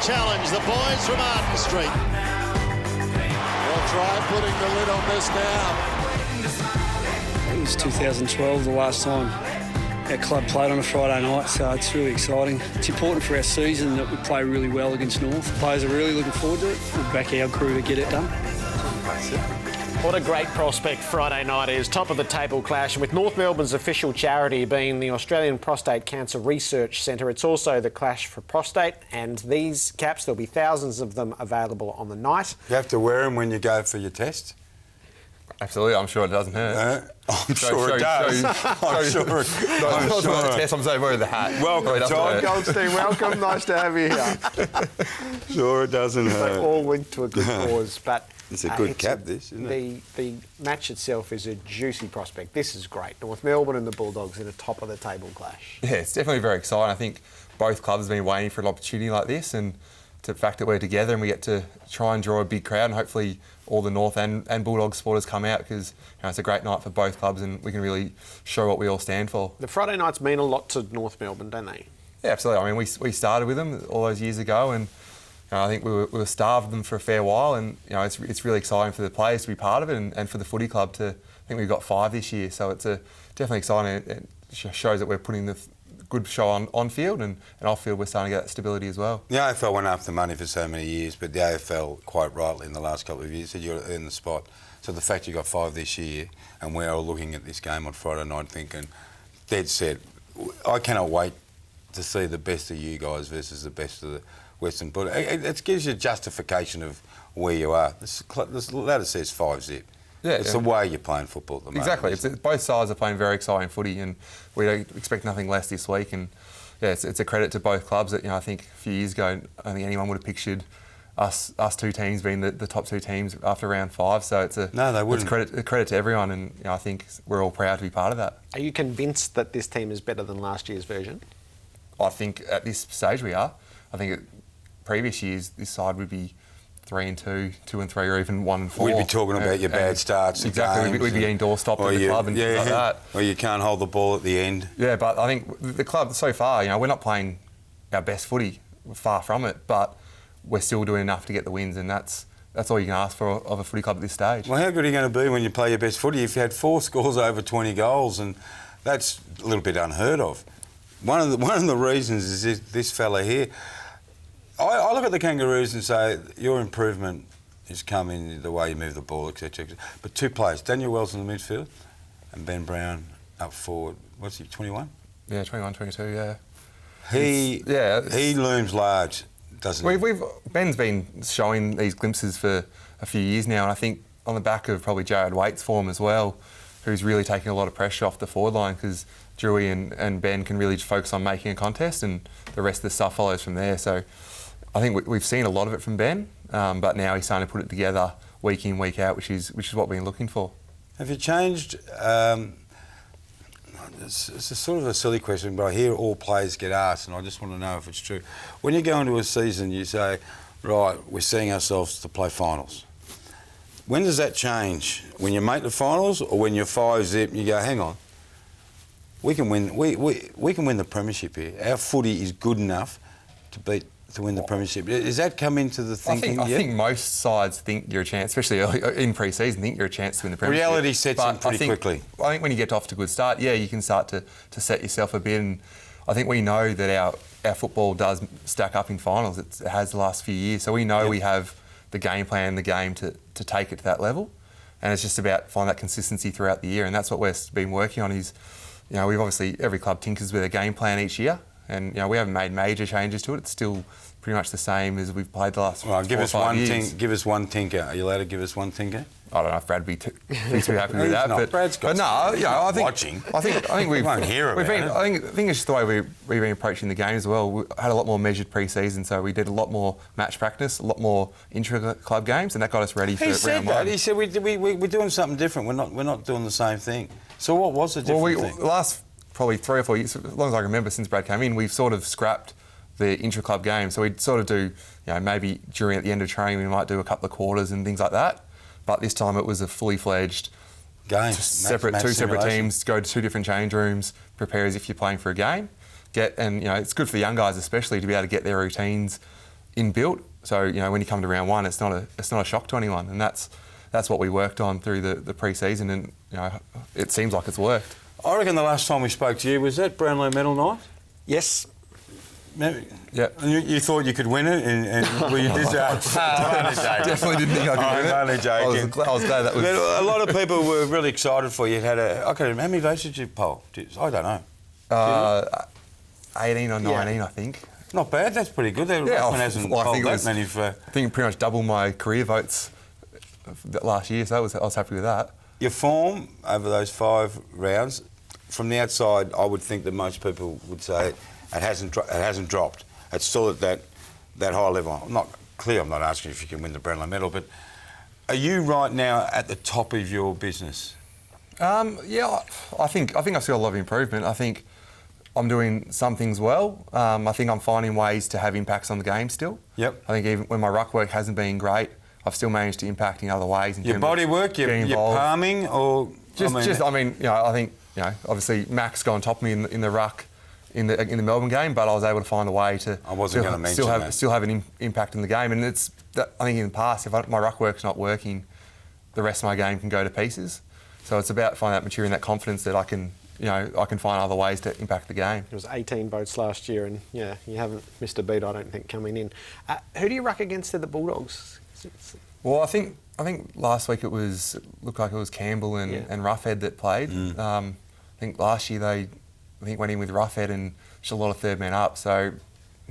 challenge, the boys from Arden Street. They'll try putting the lid on this now. It was 2012, the last time our club played on a Friday night, so it's really exciting. It's important for our season that we play really well against North. The players are really looking forward to it. We'll back our crew to get it done. What a great prospect Friday night is. Top of the table clash, and with North Melbourne's official charity being the Australian Prostate Cancer Research Centre, it's also the clash for prostate, and these caps, there'll be thousands of them available on the night. You have to wear them when you go for your test? Absolutely, I'm sure it doesn't hurt. I'm sure it does. I'm sure it does. I'm saying wear the hat. Welcome, Todd Goldstein, welcome. Nice to have you here. Sure it doesn't hurt. They all linked to a good cause, but it's a good cap, this, isn't it? The match itself is a juicy prospect. This is great. North Melbourne and the Bulldogs in a top-of-the-table clash. Yeah, it's definitely very exciting. I think both clubs have been waiting for an opportunity like this, and the fact that we're together and we get to try and draw a big crowd, and hopefully all the North and Bulldogs supporters come out, because it's a great night for both clubs and we can really show what we all stand for. The Friday nights mean a lot to North Melbourne, don't they? Yeah, absolutely. I mean, we started with them all those years ago, and I think we were starved of them for a fair while, and it's really exciting for the players to be part of it, and for the footy club to. I think we've got 5 this year, so it's definitely exciting. It shows that we're putting the good show on field, and off field we're starting to get that stability as well. The AFL went after money for so many years, but the AFL, quite rightly, in the last couple of years, said you're in the spot. So the fact you got 5 this year, and we're all looking at this game on Friday night thinking, dead set, I cannot wait to see the best of you guys versus the best of the Western Bulldogs. It gives you justification of where you are. This ladder says 5-zip. Yeah, it's the way you're playing football at the moment. Exactly. Both sides are playing very exciting footy, and we don't expect nothing less this week. And yeah, it's a credit to both clubs that I think a few years ago, I don't think anyone would have pictured us 2 teams being the top 2 teams after round 5. So it's a credit to everyone, and I think we're all proud to be part of that. Are you convinced that this team is better than last year's version? I think at this stage we are. I think previous years this side would be 3-2, 2-3, or even 1-4. We'd be talking about your bad starts. Exactly, we'd be getting doorstopped at the club and things like that. Or you can't hold the ball at the end. Yeah, but I think the club so far, we're not playing our best footy, we're far from it, but we're still doing enough to get the wins, and that's all you can ask for of a footy club at this stage. Well, how good are you going to be when you play your best footy if you had 4 scores over 20 goals, and that's a little bit unheard of. One of the reasons is this fella here. I look at the Kangaroos and say your improvement is coming in the way you move the ball, etc. But 2 players, Daniel Wells in the midfield and Ben Brown up forward. What's he, 21? Yeah, 21, 22, yeah. He looms large, doesn't he? Ben's been showing these glimpses for a few years now, and I think on the back of probably Jared Waite's form as well, who's really taking a lot of pressure off the forward line, because Drewy and Ben can really focus on making a contest, and the rest of the stuff follows from there. So I think we've seen a lot of it from Ben, but now he's starting to put it together week in, week out, which is what we've been looking for. Have you changed? It's a sort of a silly question, but I hear all players get asked, and I just want to know if it's true. When you go into a season, you say, right, we're setting ourselves to play finals. When does that change? When you make the finals, or when you're 5-zip and you go, hang on, we can win. We can win the premiership here. Our footy is good enough to win the premiership. Does that come into the thinking? I think most sides think you're a chance, especially early in pre-season, think you're a chance to win the premiership. Reality sets in pretty quickly. I think when you get off to a good start, you can start to set yourself a bit. And I think we know that our football does stack up in finals. It has the last few years. So we know we have the game plan, the game to take it to that level. And it's just about finding that consistency throughout the year. And that's what we've been working on is, we've obviously, every club tinkers with a game plan each year. And, we haven't made major changes to it. It's still pretty much the same as we've played the last 4 or 5 years. Give us one tinker. Are you allowed to give us one tinker? I don't know if Brad thinks we're happy with that. But Brad's got I think watching. I think we've won't hear about it. I think it's just the way we've been approaching the game as well. We had a lot more measured pre-season, so we did a lot more match practice, a lot more intra-club games, and that got us ready for round 1. He said we're doing something different. We're not doing the same thing. So what was the different thing? The last probably 3 or 4 years, as long as I can remember since Brad came in, we've sort of scrapped the intra-club game. So we'd sort of do, maybe at the end of training we might do a couple of quarters and things like that. But this time it was a fully fledged game. Two separate teams, go to 2 different change rooms, prepare as if you're playing for a game. It's good for the young guys especially to be able to get their routines inbuilt. So when you come to round one, it's not a shock to anyone, and that's what we worked on through the pre-season, and it seems like it's worked. I reckon the last time we spoke to you was that Brownlow medal night. Yes. Yeah. And you thought you could win it, and well, you did that. Definitely didn't think I could win it. I'm only joking. I was glad that was. But a lot of people were really excited for you. How many votes did you poll? I don't know. 18 or 19, I think. Not bad. That's pretty good. Ruckman hasn't polled that many for. I think pretty much double my career votes last year, so I was happy with that. Your form over those 5 rounds, from the outside, I would think that most people would say it hasn't dropped. It's still at that high level. I'm not asking if you can win the Brownlow medal, but are you right now at the top of your business? Yeah, I think I see a lot of improvement. I think I'm doing some things well. I think I'm finding ways to have impacts on the game still. Yep. I think even when my ruck work hasn't been great, I've still managed to impact in other ways. Your body work, your palming, or I think obviously Mac's got on top of me in the ruck in the Melbourne game, but I was able to find a way to still have an impact in the game. And I think in the past, if my ruck work's not working, the rest of my game can go to pieces. So it's about finding that maturity and that confidence that I can find other ways to impact the game. It was 18 votes last year, and you haven't missed a beat, I don't think, coming in. Who do you ruck against at the Bulldogs? Well, I think last week it looked like it was Campbell and Roughhead that played. I think last year they went in with Roughhead and just a lot of third man up. So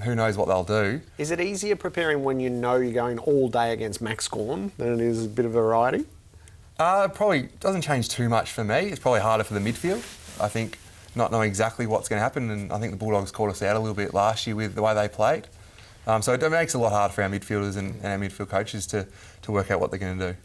who knows what they'll do? Is it easier preparing when you know you're going all day against Max Gawn than it is a bit of variety? Probably doesn't change too much for me. It's probably harder for the midfield. I think not knowing exactly what's going to happen, and I think the Bulldogs caught us out a little bit last year with the way they played. So it makes it a lot harder for our midfielders and our midfield coaches to work out what they're going to do.